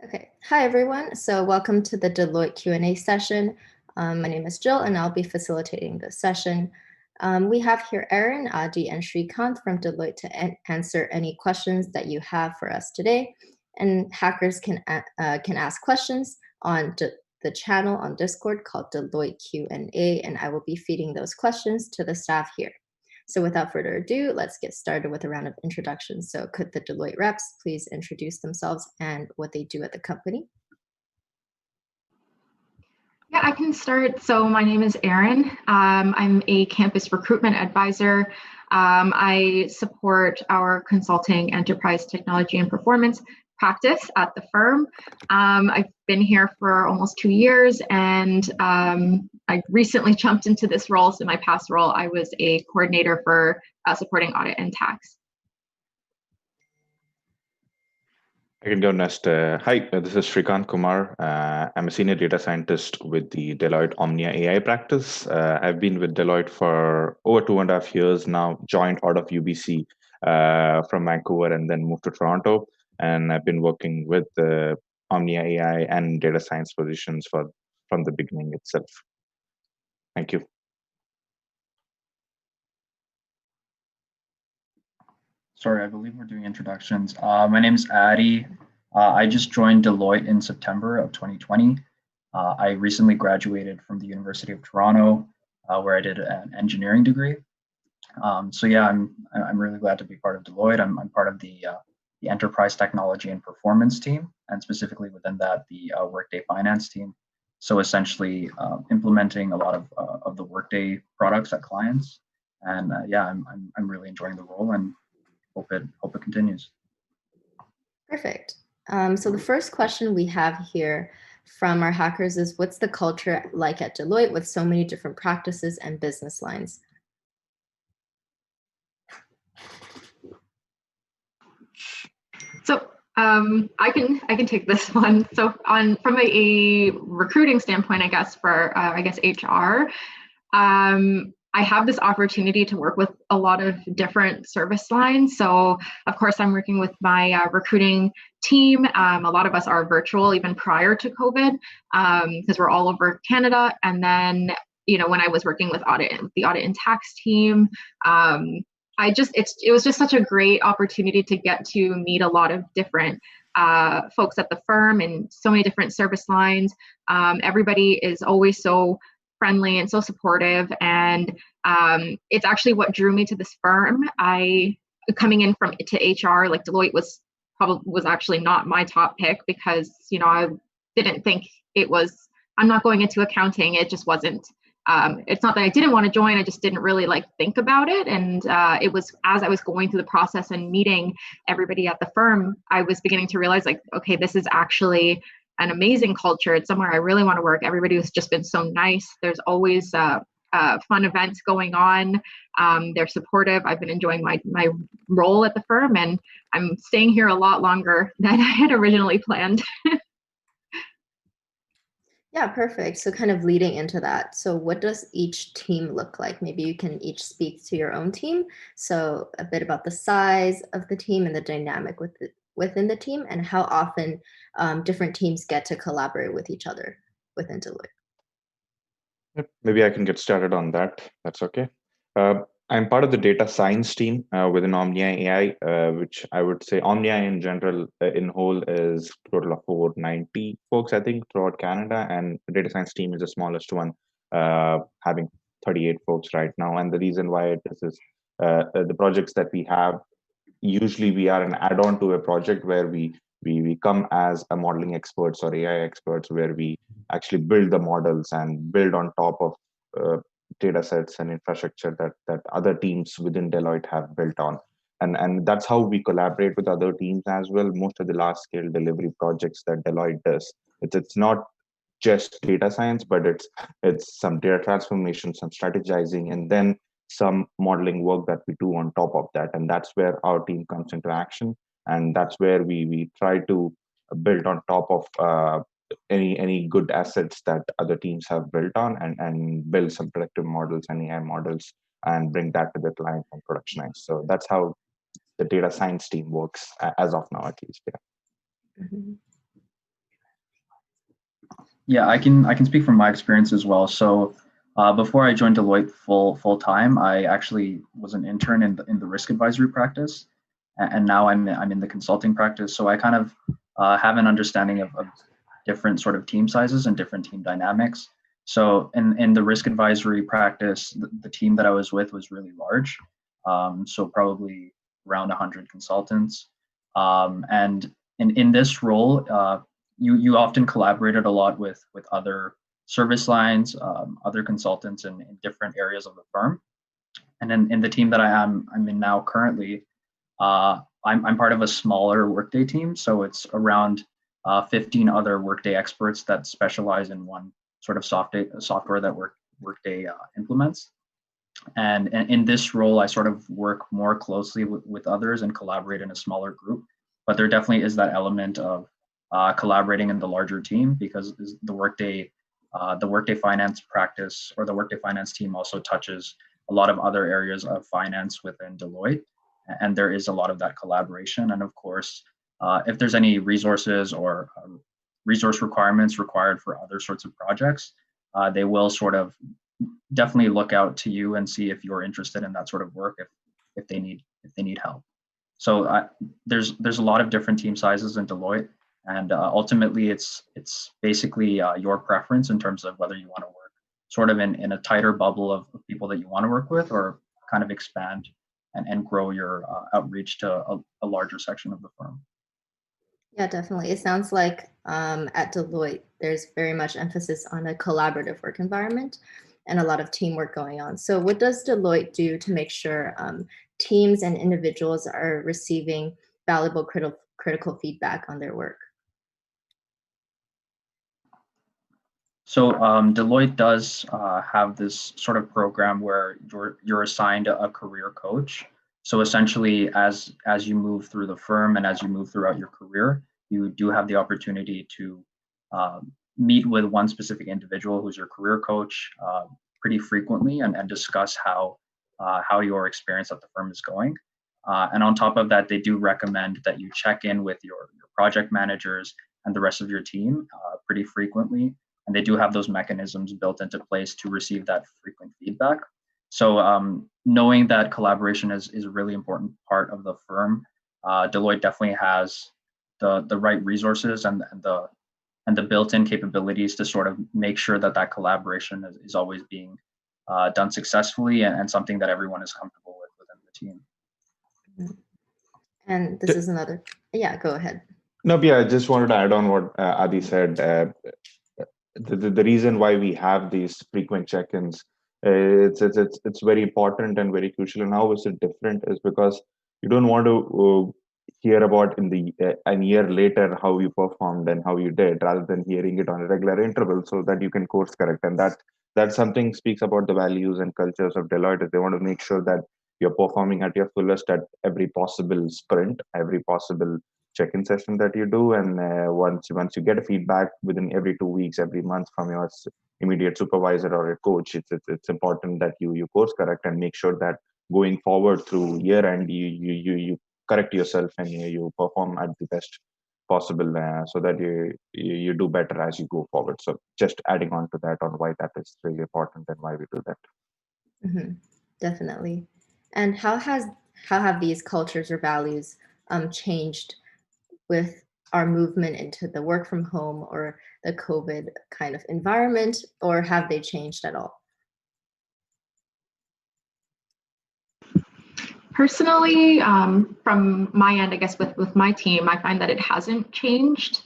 Okay, hi everyone. So welcome to the Deloitte Q&A session. My name is Jill and I'll be facilitating this session. We have here Aaron, Adi, and Shrikant from Deloitte to answer any questions that you have for us today. And hackers can ask questions on the channel on Discord called Deloitte Q&A, and I will be feeding those questions to the staff here. So without further ado, let's get started with a round of introductions. So could the Deloitte reps please introduce themselves and what they do at the company? Yeah, I can start. So my name is Erin. I'm a campus recruitment advisor. I support our consulting, enterprise technology, and performance practice at the firm. I've been here for almost 2 years, and I recently jumped into this role. So my past role, I was a coordinator for supporting audit and tax. I can go next. Hi, this is Shrikant Kumar. I'm a senior data scientist with the Deloitte Omnia AI practice. I've been with Deloitte for over 2.5 years now, joined out of UBC from Vancouver and then moved to Toronto. And I've been working with Omnia AI and data science positions from the beginning itself. Thank you. Sorry, I believe we're doing introductions. My name is Adi. I just joined Deloitte in September of 2020. I recently graduated from the University of Toronto, where I did an engineering degree. So yeah, I'm really glad to be part of Deloitte. I'm part of the enterprise technology and performance team, and specifically within that, the Workday finance team. So essentially, implementing a lot of the Workday products at clients. And yeah, I'm really enjoying the role and hope it continues. Perfect. So the first question we have here from our hackers is, what's the culture like at Deloitte with so many different practices and business lines? So I can take this one. So from a recruiting standpoint, I guess for HR, I have this opportunity to work with a lot of different service lines. So of course, I'm working with my recruiting team. A lot of us are virtual even prior to COVID because we're all over Canada. And then, when I was working with the audit and tax team, it was just such a great opportunity to get to meet a lot of different folks at the firm and so many different service lines. Everybody is always so friendly and so supportive, and it's actually what drew me to this firm. Coming in to HR, like Deloitte was actually not my top pick because I didn't think it was. I'm not going into accounting. It just wasn't. It's not that I didn't want to join. I just didn't really think about it. And it was as I was going through the process and meeting everybody at the firm, I was beginning to realize okay, this is actually an amazing culture. It's somewhere I really want to work. Everybody has just been so nice. There's always fun events going on. They're supportive. I've been enjoying my role at the firm, and I'm staying here a lot longer than I had originally planned. Yeah, perfect. So kind of leading into that. So what does each team look like? Maybe you can each speak to your own team. So a bit about the size of the team and the dynamic within the team, and how often different teams get to collaborate with each other within Deloitte. Maybe I can get started on that. That's okay. I'm part of the data science team within Omnia AI, which I would say Omnia in general, in whole, is a total of over 90 folks, I think, throughout Canada. And the data science team is the smallest one, having 38 folks right now. And the reason why it is the projects that we have, usually we are an add-on to a project where we come as a modeling experts or AI experts, where we actually build the models and build on top of data sets and infrastructure that other teams within Deloitte have built on. And that's how we collaborate with other teams as well. Most of the large scale delivery projects that Deloitte does, it's not just data science, but it's some data transformation, some strategizing, and then some modeling work that we do on top of that. And that's where our team comes into action. And that's where we try to build on top of any good assets that other teams have built on, and build some predictive models and AI models and bring that to the client and productionize. So that's how the data science team works as of now, at least. Yeah. Mm-hmm. Yeah, I can speak from my experience as well. So before I joined Deloitte full time, I actually was an intern in the risk advisory practice, and now I'm in the consulting practice. So I kind of have an understanding of different sort of team sizes and different team dynamics. So in the risk advisory practice, the team that I was with was really large, so probably around 100 consultants, and in this role. You often collaborated a lot with other service lines, other consultants in different areas of the firm. And in the team that I'm in now currently, I'm part of a smaller Workday team, so it's around 15 other Workday experts that specialize in one sort of software that Workday implements. And in this role, I sort of work more closely with others and collaborate in a smaller group. But there definitely is that element of collaborating in the larger team, because the Workday finance practice or the Workday finance team also touches a lot of other areas of finance within Deloitte, and there is a lot of that collaboration. And of course, if there's any resources or resource requirements required for other sorts of projects, they will sort of definitely look out to you and see if you're interested in that sort of work, if they need help. So there's a lot of different team sizes in Deloitte, and ultimately it's basically your preference in terms of whether you want to work sort of in a tighter bubble of people that you want to work with, or kind of expand and grow your outreach to a larger section of the firm. Yeah, definitely. It sounds like at Deloitte, there's very much emphasis on a collaborative work environment and a lot of teamwork going on. So what does Deloitte do to make sure teams and individuals are receiving valuable critical feedback on their work? So Deloitte does have this sort of program where you're assigned a career coach. So essentially, as you move through the firm and as you move throughout your career, you do have the opportunity to meet with one specific individual who's your career coach pretty frequently, and discuss how your experience at the firm is going. And on top of that, they do recommend that you check in with your project managers and the rest of your team pretty frequently. And they do have those mechanisms built into place to receive that frequent feedback. So knowing that collaboration is a really important part of the firm, Deloitte definitely has the right resources and the built-in capabilities to sort of make sure that collaboration is always being done successfully, and something that everyone is comfortable with within the team. And this is another, yeah, go ahead. No, yeah, I just wanted to add on what Adi said. The reason why we have these frequent check-ins, it's very important and very crucial. And how is it different is because you don't want to hear about in the a year later how you performed and how you did, rather than hearing it on a regular interval, so that you can course correct. And that something speaks about the values and cultures of Deloitte. They want to make sure that you're performing at your fullest at every possible sprint, every possible check-in session that you do. And once you get a feedback within every 2 weeks, every month from your immediate supervisor or a coach, it's important that you course correct and make sure that going forward through year end, you correct yourself and you perform at the best possible, so that you do better as you go forward. So just adding on to that, on why that is really important and why we do that. Mm-hmm. Definitely. And how have these cultures or values changed with our movement into the work from home or the COVID kind of environment, or have they changed at all? Personally, from my end, I guess with my team, I find that it hasn't changed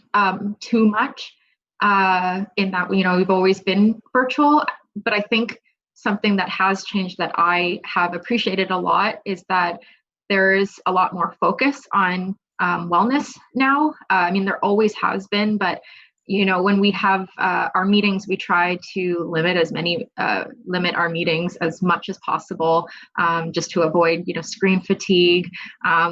too much in that, we've always been virtual, but I think something that has changed that I have appreciated a lot is that there is a lot more focus on wellness now. I mean, there always has been, but when we have our meetings, we try to limit our meetings as much as possible, just to avoid screen fatigue.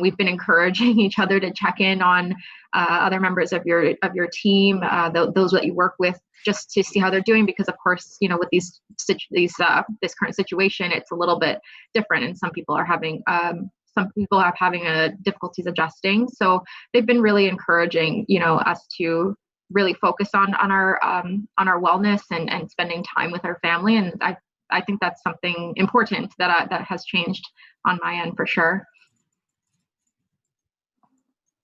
We've been encouraging each other to check in on other members of your team, those that you work with, just to see how they're doing, because of course, with this current situation, it's a little bit different, and some people are having difficulties adjusting. So they've been really encouraging, us to really focus on our wellness and spending time with our family. And I think that's something important that has changed on my end for sure.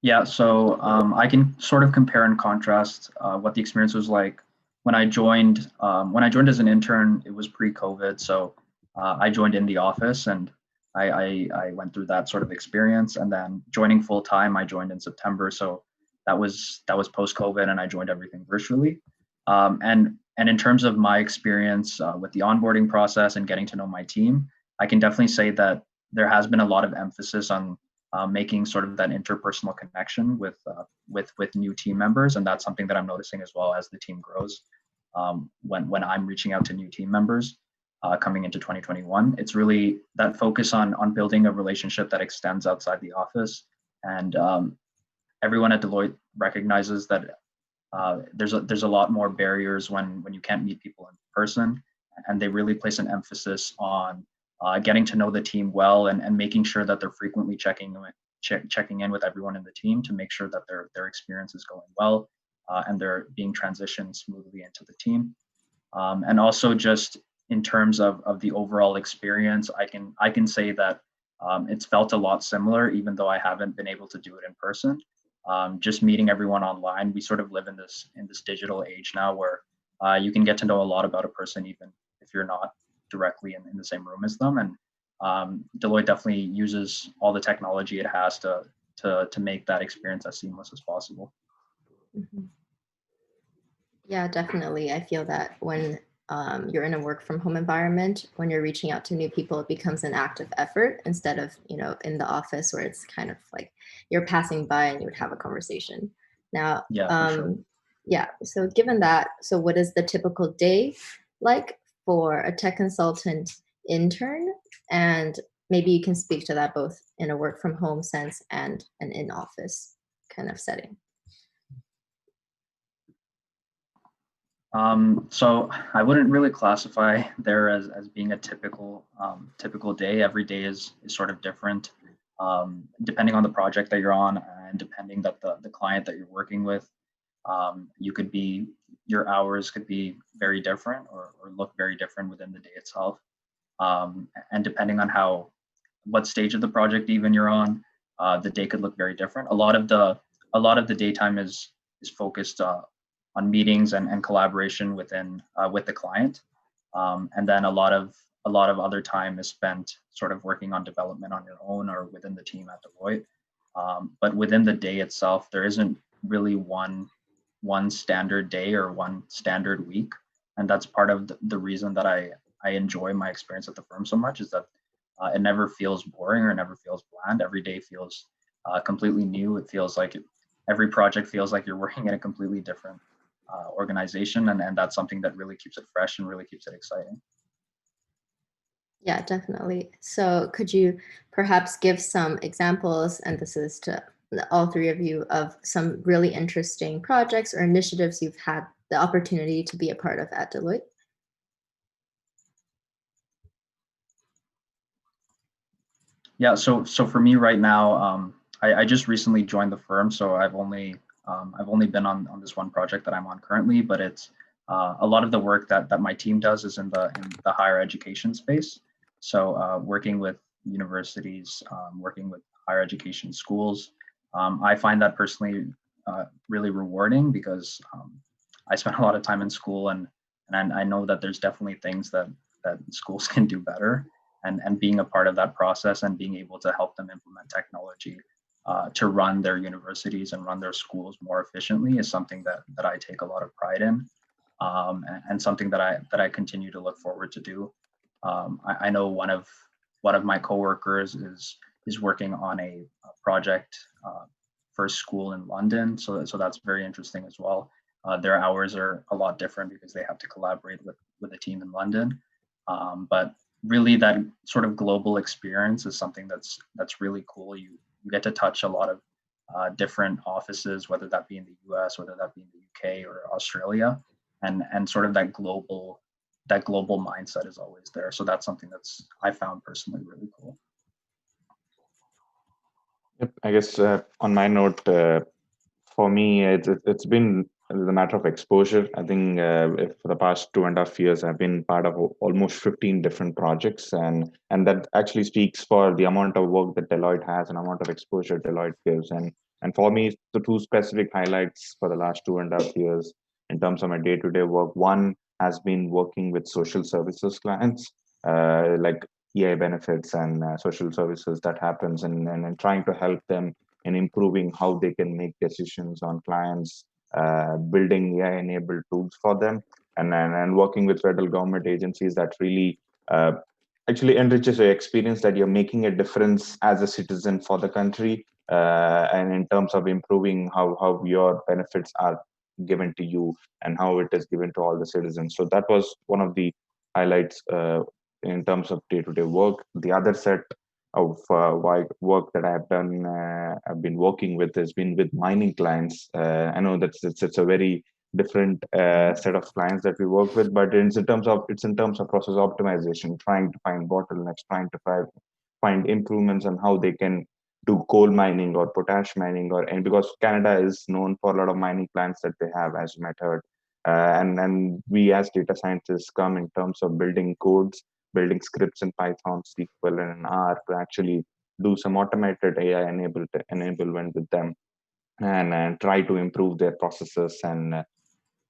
Yeah, so I can sort of compare and contrast what the experience was like when I joined. When I joined as an intern, it was pre-COVID, so I joined in the office, and I went through that sort of experience. And then joining full time, I joined in September, so that was post-COVID, and I joined everything virtually. And in terms of my experience with the onboarding process and getting to know my team, I can definitely say that there has been a lot of emphasis on making sort of that interpersonal connection with new team members, and that's something that I'm noticing as well as the team grows. When I'm reaching out to new team members coming into 2021, it's really that focus on building a relationship that extends outside the office, and everyone at Deloitte recognizes that there's a lot more barriers when you can't meet people in person, and they really place an emphasis on getting to know the team well and making sure that they're frequently checking in with everyone in the team to make sure that their experience is going well and they're being transitioned smoothly into the team. And also just in terms of the overall experience, I can say that it's felt a lot similar, even though I haven't been able to do it in person. Just meeting everyone online, we sort of live in this digital age now where you can get to know a lot about a person even if you're not directly in the same room as them. And Deloitte definitely uses all the technology it has to make that experience as seamless as possible. Mm-hmm. Yeah, definitely. I feel that when you're in a work from home environment, when you're reaching out to new people, it becomes an active effort instead of, in the office where it's kind of like you're passing by and you would have a conversation. Now, Yeah, for sure. Yeah. So given that, so what is the typical day like for a tech consultant intern? And maybe you can speak to that both in a work from home sense and an in-office kind of setting. So I wouldn't really classify there as being a typical day. Every day is sort of different, depending on the project that you're on and depending that the client that you're working with. Your hours could be very different or look very different within the day itself. And depending on what stage of the project even you're on, the day could look very different. A lot of the daytime is focused on meetings and collaboration with the client, and then a lot of other time is spent sort of working on development on your own or within the team at Deloitte. But within the day itself, there isn't really one standard day or one standard week, and that's part of the reason that I enjoy my experience at the firm so much, is that it never feels boring or never feels bland. Every day feels completely new. It feels like every project feels like you're working in a completely different organization, and that's something that really keeps it fresh and really keeps it exciting. Yeah, definitely. So could you perhaps give some examples, and this is to all three of you, of some really interesting projects or initiatives you've had the opportunity to be a part of at Deloitte? Yeah, so for me right now, I just recently joined the firm, so I've only been on this one project that I'm on currently, but it's a lot of the work that my team does is in the higher education space. So working with universities, working with higher education schools, I find that personally really rewarding because I spent a lot of time in school, and I know that there's definitely things that schools can do better, and being a part of that process and being able to help them implement technology to run their universities and run their schools more efficiently is something that I take a lot of pride in, and something that I continue to look forward to do. I know one of my coworkers is working on a project for a school in London, so that's very interesting as well. Their hours are a lot different because they have to collaborate with a team in London, but really that sort of global experience is something that's really cool. You get to touch a lot of different offices, whether that be in the US, whether that be in the UK or Australia, and sort of that global mindset is always there. So that's something that's I found personally really cool. Yep, I guess on my note, for me, it's been the matter of exposure. I think if for the past 2.5 years, I've been part of almost 15 different projects, and that actually speaks for the amount of work that Deloitte has and amount of exposure Deloitte gives. And for me, the two specific highlights for the last 2.5 years in terms of my day-to-day work. One has been working with social services clients, like EI benefits and social services that happens, and trying to help them in improving how they can make decisions on clients, building AI-enabled tools for them, and working with federal government agencies that really actually enriches your experience, that you're making a difference as a citizen for the country, and in terms of improving how your benefits are given to you and how it is given to all the citizens. So that was one of the highlights in terms of day-to-day work. The other set of work that I've done, I've been working with, has been with mining clients. I know that it's a very different set of clients that we work with, but it's in terms of process optimization, trying to find bottlenecks, trying to find improvements on how they can do coal mining or potash mining, and because Canada is known for a lot of mining plants that they have, as you might heard. And we as data scientists come in terms of building codes, building scripts in Python, SQL, and in R to actually do some automated AI enablement with them, and try to improve their processes, and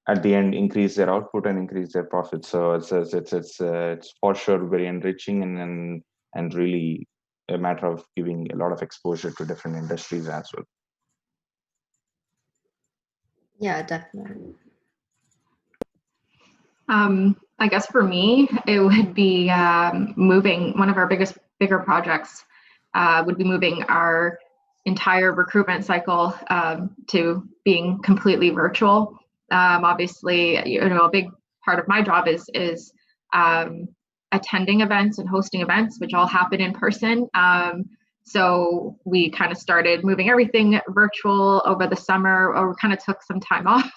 at the end increase their output and increase their profits. So it's for sure very enriching, and really a matter of giving a lot of exposure to different industries as well. Yeah, definitely. I guess for me, it would be moving one of our bigger projects would be moving our entire recruitment cycle to being completely virtual. Obviously, a big part of my job is attending events and hosting events, which all happen in person. So we kind of started moving everything virtual over the summer, or we kind of took some time off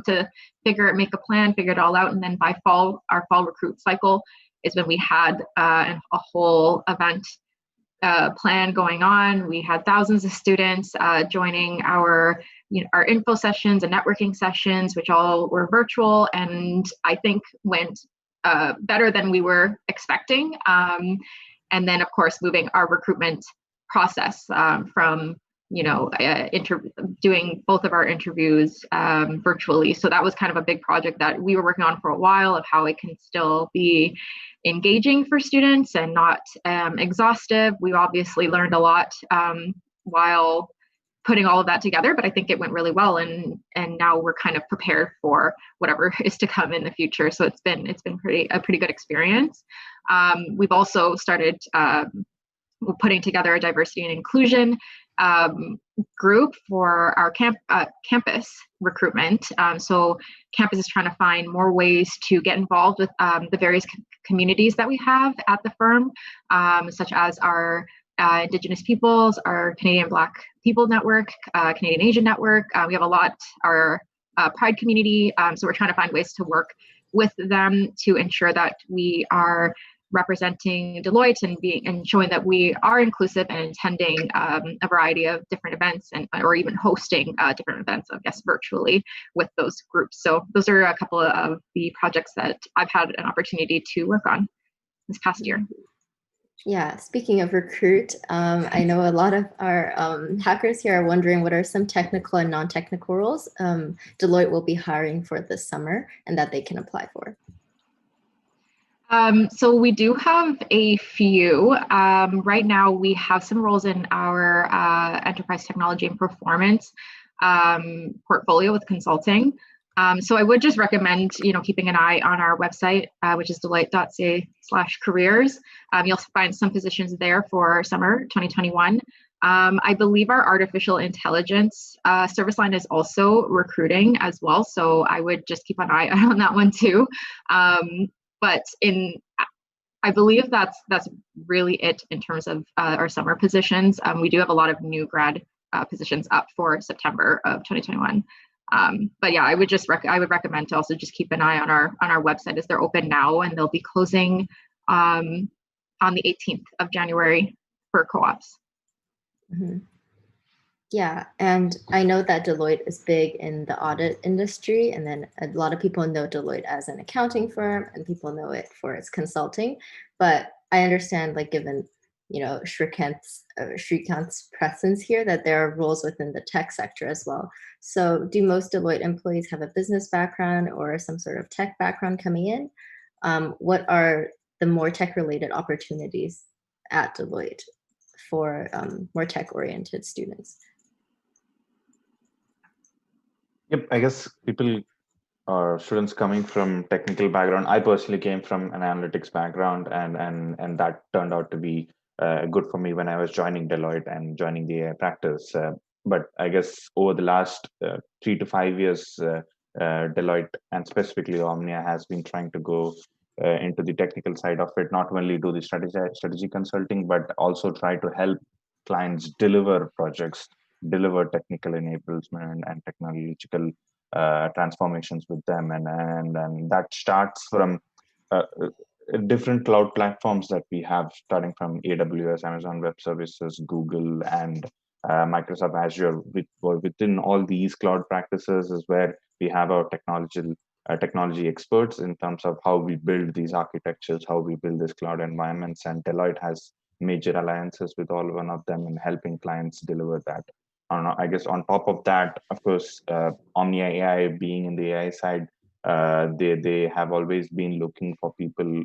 to make a plan, figure it all out. And then by fall, our fall recruit cycle is when we had a whole event plan going on. We had thousands of students joining our info sessions and networking sessions, which all were virtual, and I think went better than we were expecting. And then, of course, moving our recruitment process from doing both of our interviews virtually. So that was kind of a big project that we were working on for a while, of how it can still be engaging for students and not exhaustive. We obviously learned a lot while putting all of that together, but I think it went really well, and now we're kind of prepared for whatever is to come in the future. So it's been a pretty good experience. We've also started putting together a diversity and inclusion group for our campus recruitment. So campus is trying to find more ways to get involved with the various communities that we have at the firm, such as our Indigenous peoples, our Canadian Black People Network, Canadian Asian Network. We have a lot, our Pride community. So we're trying to find ways to work with them to ensure that we are representing Deloitte and showing that we are inclusive and attending a variety of different events, or even hosting different events, I guess, virtually with those groups. So those are a couple of the projects that I've had an opportunity to work on this past year. Yeah, speaking of recruit, I know a lot of our hackers here are wondering what are some technical and non-technical roles Deloitte will be hiring for this summer and that they can apply for. So we do have a few. Right now, we have some roles in our enterprise technology and performance portfolio with consulting. So I would just recommend, keeping an eye on our website, which is deloitte.ca/careers. You'll find some positions there for summer 2021. I believe our artificial intelligence service line is also recruiting as well. So I would just keep an eye on that one too. But I believe that's really it in terms of our summer positions. We do have a lot of new grad positions up for September of 2021. But yeah, I would recommend to also just keep an eye on our website, as they're open now, and they'll be closing on the 18th of January for co-ops. Mm-hmm. Yeah, and I know that Deloitte is big in the audit industry, and then a lot of people know Deloitte as an accounting firm, and people know it for its consulting. But I understand, like, given Shrikant's presence here, that there are roles within the tech sector as well. So, do most Deloitte employees have a business background or some sort of tech background coming in? What are the more tech-related opportunities at Deloitte for more tech-oriented students? Yep, I guess people or students coming from technical background. I personally came from an analytics background, and that turned out to be good for me when I was joining Deloitte and joining the AI practice. But I guess over the last 3 to 5 years, Deloitte and specifically Omnia has been trying to go into the technical side of it, not only do the strategy consulting, but also try to help clients deliver projects, deliver technical enablement and technological transformations with them, and that starts from different cloud platforms that we have, starting from AWS, Amazon Web Services, Google, and Microsoft Azure. Within all these cloud practices is where we have our technology experts in terms of how we build these architectures, how we build these cloud environments, and Deloitte has major alliances with all one of them in helping clients deliver that. I guess on top of that, of course, Omnia AI being in the AI side, they have always been looking for people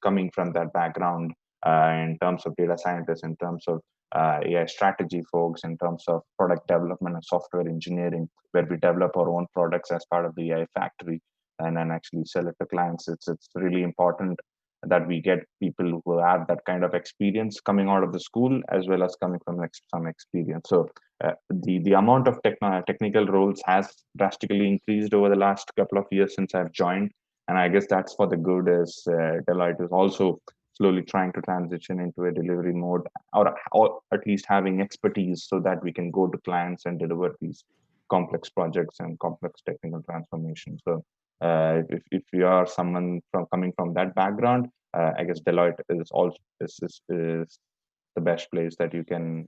coming from that background in terms of data scientists, in terms of AI strategy folks, in terms of product development and software engineering, where we develop our own products as part of the AI factory and then actually sell it to clients. It's really important that we get people who have that kind of experience coming out of the school as well as coming from some experience. So the amount of technical roles has drastically increased over the last couple of years since I've joined, and I guess that's for the good. As Deloitte is also slowly trying to transition into a delivery mode, or at least having expertise so that we can go to clients and deliver these complex projects and complex technical transformations. So if you are someone from coming from that background, I guess Deloitte is also is the best place that you can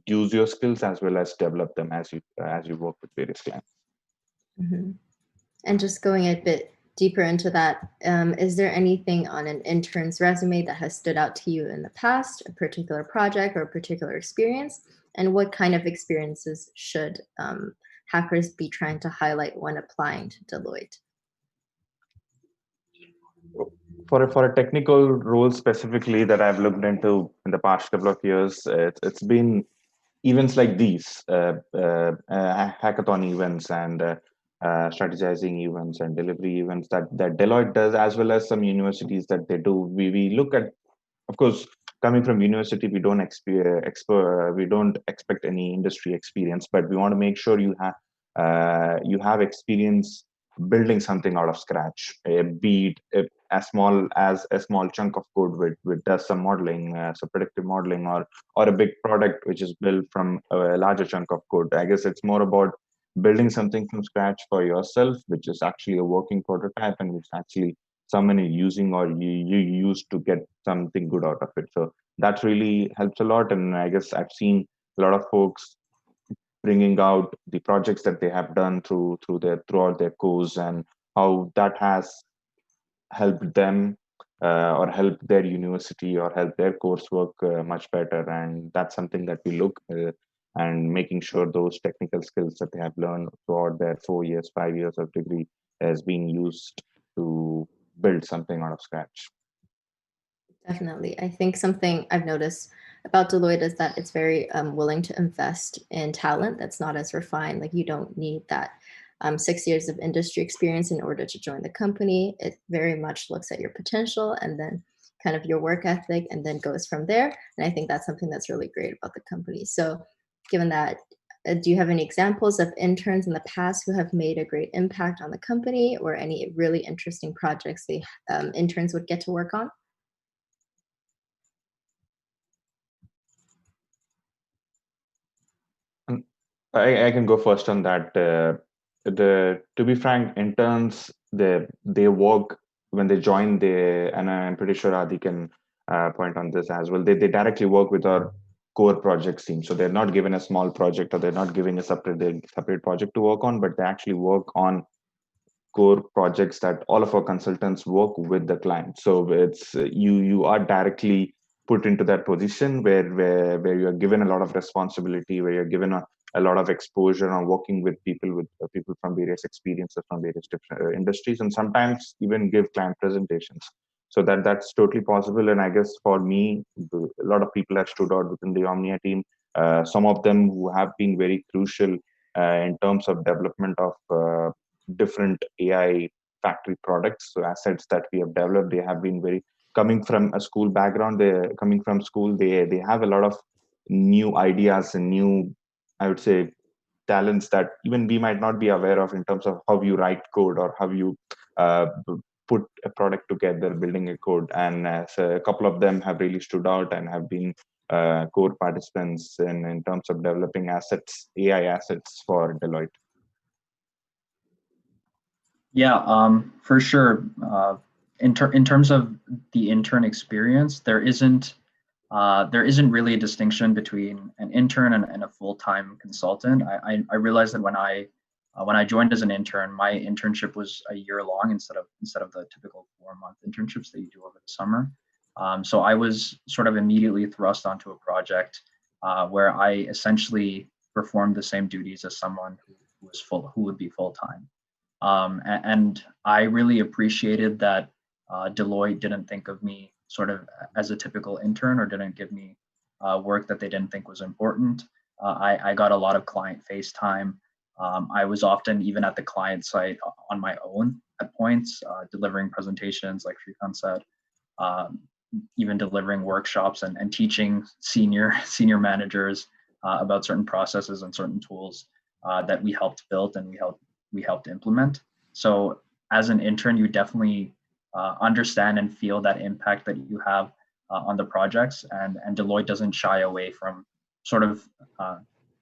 use your skills as well as develop them as you work with various clients. Mm-hmm. And just going a bit deeper into that, is there anything on an intern's resume that has stood out to you in the past, a particular project or a particular experience? And what kind of experiences should hackers be trying to highlight when applying to Deloitte? For a technical role specifically that I've looked into in the past couple of years, it's been events like these, hackathon events and strategizing events and delivery events that Deloitte does, as well as some universities that they do. We look at, of course, coming from university, we don't expect any industry experience, but we want to make sure you have experience building something out of scratch, be it as small as a small chunk of code with does some modeling, so predictive modeling, or a big product which is built from a larger chunk of code. I guess it's more about building something from scratch for yourself, which is actually a working prototype and which actually someone is using or you use to get something good out of it. So that really helps a lot. And I guess I've seen a lot of folks bringing out the projects that they have done throughout their course, and how that has helped them or helped their university or helped their coursework much better. And that's something that we look and making sure those technical skills that they have learned throughout their 4 years, 5 years of degree is being used to build something out of scratch. Definitely. I think something I've noticed about Deloitte is that it's very willing to invest in talent that's not as refined. Like, you don't need that 6 years of industry experience in order to join the company. It very much looks at your potential and then kind of your work ethic and then goes from there. And I think that's something that's really great about the company. So given that, do you have any examples of interns in the past who have made a great impact on the company, or any really interesting projects the interns would get to work on? I can go first on that. To be frank, interns they work when they join. And I'm pretty sure Adi can point on this as well. They directly work with our core projects team. So they're not given a small project, or they're not given a separate project to work on, but they actually work on core projects that all of our consultants work with the client. So it's you are directly put into that position where you are given a lot of responsibility, where you're given a lot of exposure on working with people from various experiences from various different industries, and sometimes even give client presentations. So that's totally possible. And I guess for me, a lot of people have stood out within the Omnia team. Some of them who have been very crucial in terms of development of different AI factory products. So assets that we have developed, they have been very coming from a school background. They're coming from school. They have a lot of new ideas and new, I would say, talents that even we might not be aware of in terms of how you write code or how you put a product together, building a code. And so a couple of them have really stood out and have been core participants in terms of developing assets, AI assets for Deloitte. Yeah, for sure. In terms of the intern experience, there isn't really a distinction between an intern and a full-time consultant. I realized that when I joined as an intern, my internship was a year long instead of the typical 4-month internships that you do over the summer. So I was sort of immediately thrust onto a project where I essentially performed the same duties as someone who would be full-time. And I really appreciated that Deloitte didn't think of me sort of as a typical intern, or didn't give me work that they didn't think was important. I got a lot of client face time. I was often even at the client site on my own at points, delivering presentations like Shrikant said, even delivering workshops and teaching senior managers about certain processes and certain tools that we helped build and we helped implement. So as an intern, you definitely understand and feel that impact that you have on the projects, and Deloitte doesn't shy away from sort of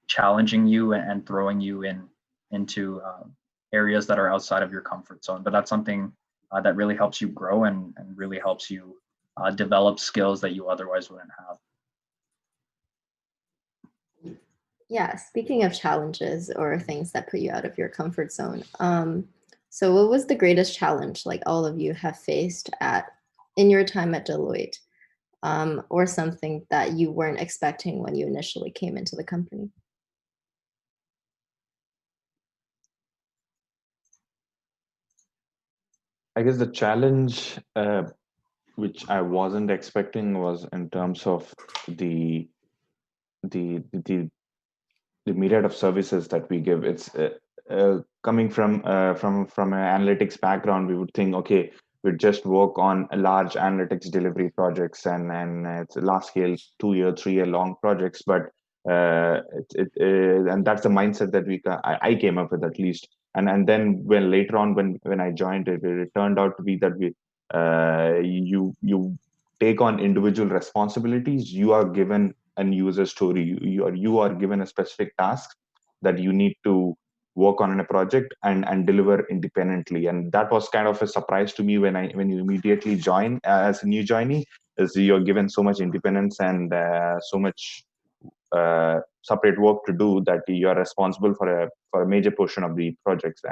challenging you and throwing you into areas that are outside of your comfort zone. But that's something that really helps you grow and really helps you develop skills that you otherwise wouldn't have. Yeah, speaking of challenges or things that put you out of your comfort zone, so what was the greatest challenge like all of you have faced in your time at Deloitte, or something that you weren't expecting when you initially came into the company? I guess the challenge which I wasn't expecting was in terms of the myriad of services that we give. It's coming from an analytics background, we would think, okay, we'd just work on large analytics delivery projects and it's large scale 2-year, 3-year long projects. But and that's the mindset that I came up with, at least. And then when later on when I joined it turned out to be that you take on individual responsibilities. You are given a user story. You are given a specific task that you need to work on in a project and deliver independently. And that was kind of a surprise to me when you immediately join as a new joinee, is you're given so much independence and so much separate work to do that you are responsible for a major portion of the projects,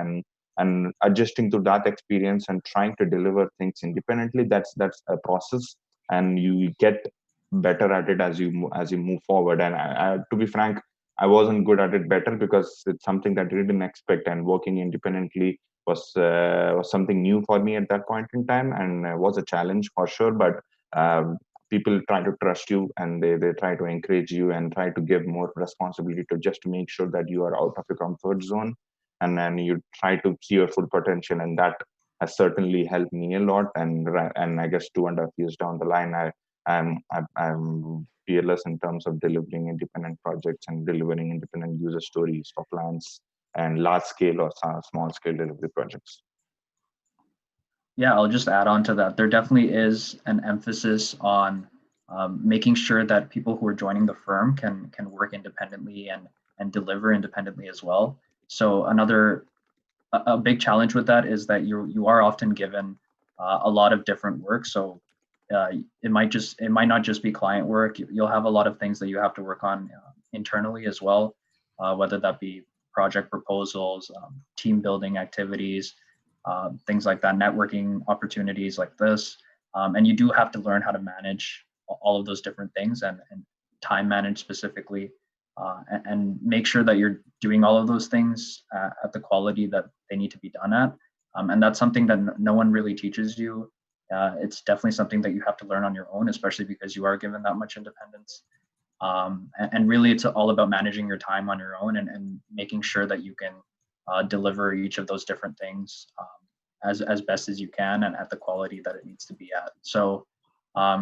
and adjusting to that experience and trying to deliver things independently. That's a process, and you get better at it as you move forward. And to be frank, I wasn't good at it better because it's something that I didn't expect, and working independently was something new for me at that point in time, and was a challenge for sure. But people try to trust you, and they try to encourage you and try to give more responsibility to just to make sure that you are out of your comfort zone, and then you try to see your full potential. And that has certainly helped me a lot. And I guess 2.5 years down the line, I'm fearless in terms of delivering independent projects and delivering independent user stories for clients and large scale or small scale delivery projects. Yeah, I'll just add on to that. There definitely is an emphasis on making sure that people who are joining the firm can work independently and deliver independently as well. So a big challenge with that is that you are often given a lot of different work. So it might not just be client work. You'll have a lot of things that you have to work on internally as well, whether that be project proposals, team building activities, things like that, networking opportunities like this. And you do have to learn how to manage all of those different things and time manage specifically, and make sure that you're doing all of those things at the quality that they need to be done at. And that's something that no one really teaches you. It's definitely something that you have to learn on your own, especially because you are given that much independence. And really, it's all about managing your time on your own and making sure that you can deliver each of those different things as best as you can and at the quality that it needs to be at. So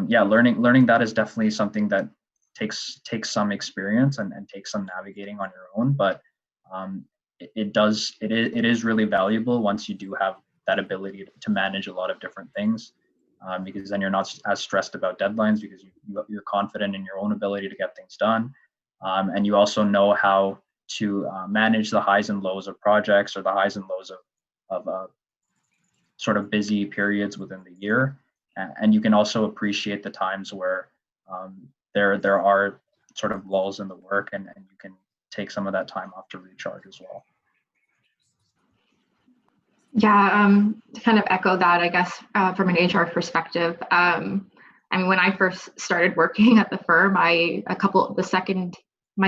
yeah, learning that is definitely something that takes some experience and takes some navigating on your own, but it is really valuable once you do have that ability to manage a lot of different things, because then you're not as stressed about deadlines because you're confident in your own ability to get things done, and you also know how to manage the highs and lows of projects or the highs and lows of sort of busy periods within the year, and you can also appreciate the times where there are sort of lulls in the work, and you can take some of that time off to recharge as well. Yeah, to kind of echo that, I guess, from an HR perspective, I mean, when I first started working at the firm, my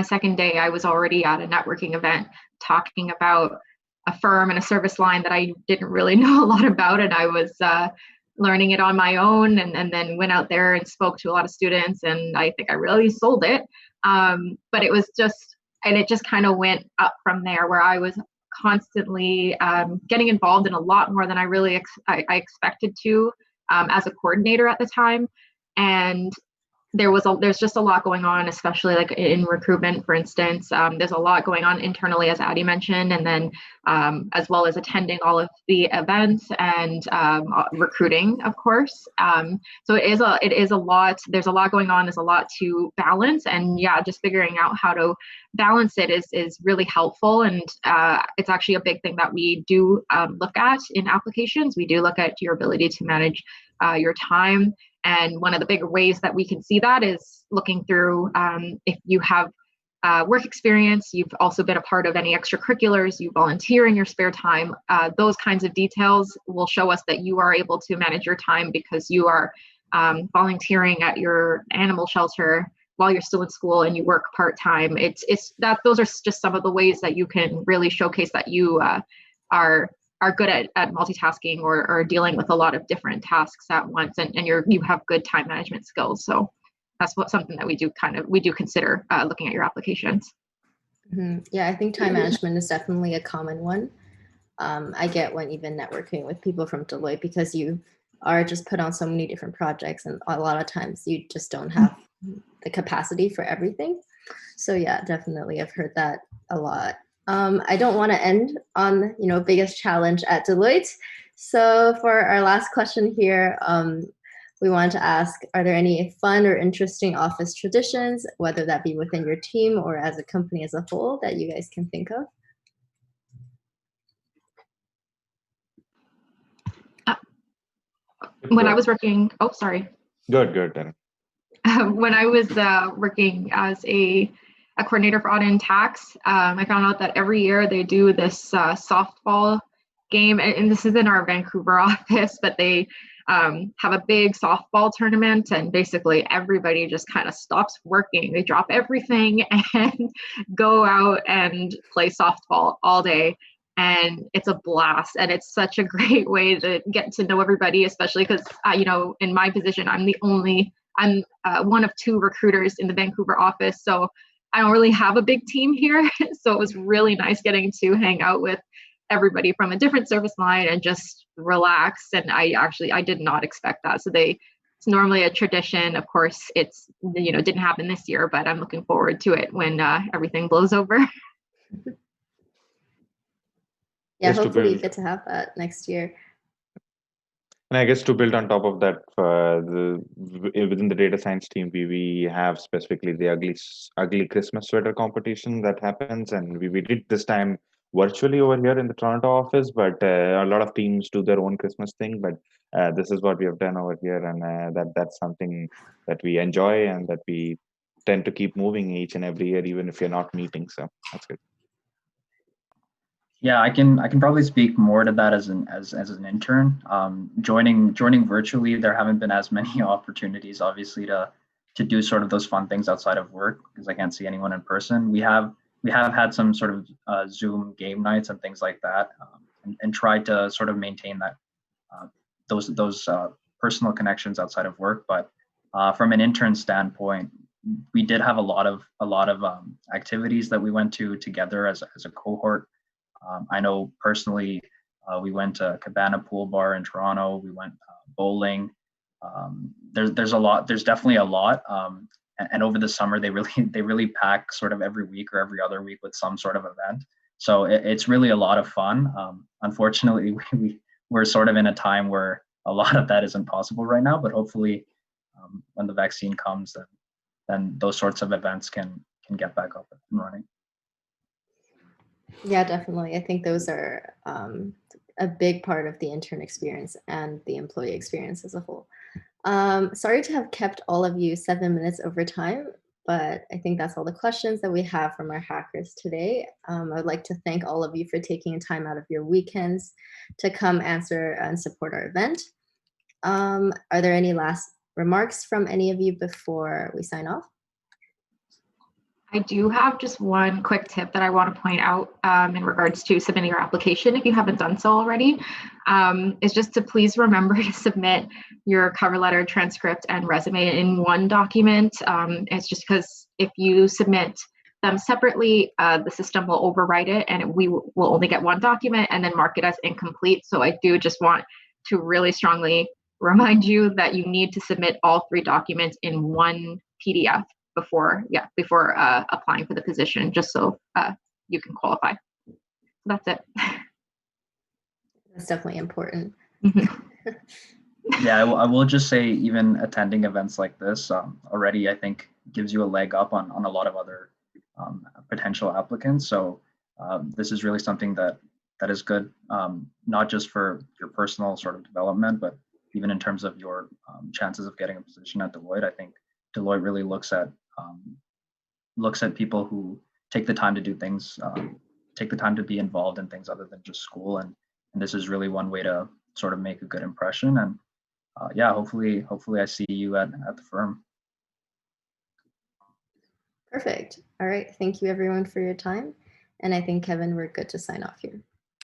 second day, I was already at a networking event talking about a firm and a service line that I didn't really know a lot about, and I was learning it on my own, and then went out there and spoke to a lot of students, and I think I really sold it. But it was just, and it just kind of went up from there, where I was constantly getting involved in a lot more than I really I expected to, as a coordinator at the time. And there's just a lot going on, especially like in recruitment, for instance. There's a lot going on internally, as Addie mentioned, and then as well as attending all of the events and recruiting, of course. So it is a lot. There's a lot going on. There's a lot to balance, and yeah, just figuring out how to balance it is really helpful. And it's actually a big thing that we do look at in applications. We do look at your ability to manage your time. And one of the big ways that we can see that is looking through if you have work experience, you've also been a part of any extracurriculars, you volunteer in your spare time. Those kinds of details will show us that you are able to manage your time because you are volunteering at your animal shelter while you're still in school and you work part-time. Those are just some of the ways that you can really showcase that you are good at multitasking or dealing with a lot of different tasks at once, and you have good time management skills. So that's something that we do consider looking at your applications. Mm-hmm. Yeah, I think time management is definitely a common one. I get when even networking with people from Deloitte, because you are just put on so many different projects, and a lot of times you just don't have the capacity for everything. So yeah, definitely, I've heard that a lot. I don't want to end on, biggest challenge at Deloitte. So for our last question here, we wanted to ask, are there any fun or interesting office traditions, whether that be within your team or as a company as a whole, that you guys can think of? When I was working, sorry. Good, Darren. When I was working as a coordinator for audit and tax, I found out that every year they do this softball game, and this is in our Vancouver office, but they have a big softball tournament, and basically everybody just kind of stops working. They drop everything and go out and play softball all day. And it's a blast, and it's such a great way to get to know everybody, especially because, in my position, I'm one of two recruiters in the Vancouver office. So I don't really have a big team here. So it was really nice getting to hang out with everybody from a different service line and just relax. And I did not expect that. So it's normally a tradition. Of course, it's, didn't happen this year, but I'm looking forward to it when everything blows over. Yeah, hopefully you get to have that next year. And I guess to build on top of that, within the data science team, we have specifically the ugly Christmas sweater competition that happens, and we did this time virtually over here in the Toronto office, but a lot of teams do their own Christmas thing. But this is what we have done over here, and that's something that we enjoy and that we tend to keep moving each and every year, even if you're not meeting. So that's good. Yeah, I can probably speak more to that as an intern. Joining virtually, there haven't been as many opportunities, obviously, to do sort of those fun things outside of work because I can't see anyone in person. We have had some sort of Zoom game nights and things like that, and tried to sort of maintain that those personal connections outside of work. But from an intern standpoint, we did have a lot of activities that we went to together as a cohort. I know personally, we went to Cabana Pool Bar in Toronto. We went bowling. There's definitely a lot. And over the summer, they really pack sort of every week or every other week with some sort of event. So it's really a lot of fun. Unfortunately, we're sort of in a time where a lot of that isn't possible right now. But hopefully, when the vaccine comes, then those sorts of events can get back up and running. Yeah, definitely. I think those are a big part of the intern experience and the employee experience as a whole. Sorry to have kept all of you 7 minutes over time, but I think that's all the questions that we have from our hackers today. I would like to thank all of you for taking time out of your weekends to come answer and support our event. Are there any last remarks from any of you before we sign off? I do have just one quick tip that I want to point out in regards to submitting your application if you haven't done so already, is just to please remember to submit your cover letter, transcript, and resume in one document. It's just because if you submit them separately, the system will overwrite it and we will only get one document and then mark it as incomplete. So I do just want to really strongly remind you that you need to submit all 3 documents in one PDF before applying for the position, just so you can qualify. So that's it. That's definitely important. Yeah, I will just say even attending events like this already, I think, gives you a leg up on a lot of other potential applicants. So this is really something that is good, not just for your personal sort of development, but even in terms of your chances of getting a position at Deloitte. I think Deloitte really looks at people who take the time to do things, take the time to be involved in things other than just school, and this is really one way to sort of make a good impression. And yeah, hopefully I see you at the firm. Perfect. All right. Thank you everyone for your time. And I think, Kevin, we're good to sign off here.